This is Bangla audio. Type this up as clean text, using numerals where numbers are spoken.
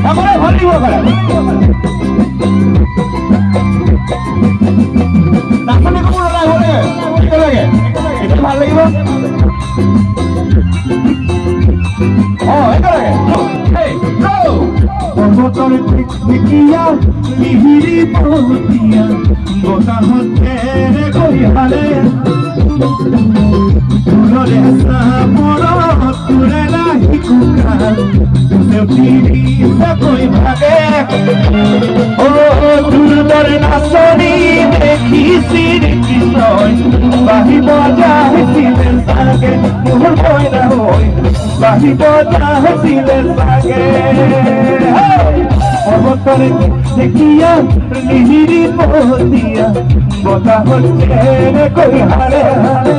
আমার ভাল দিব করে নাচনে কোন লাগে এটা লাগে এটা ভাল লাগিব এটা লাগে এই গো পর্বতর দেখিয়া মিহিরি পতিয়া গোটা হচ্ছে রে কই হালে তুলরে সাপড় তুলে নাহি কুকা তুলে পিড়ি সে কই ভাগে ও তুলরে নাচনি দেখি সির কিশোর বাহি বজাইছিলে সাগে মোর কই না হই বাহি বজাইছিলে সাগে পর্বতরে দেখিয়া মিহিরি পতিয়া গোটা হচ্ছে রে কই হালে হালে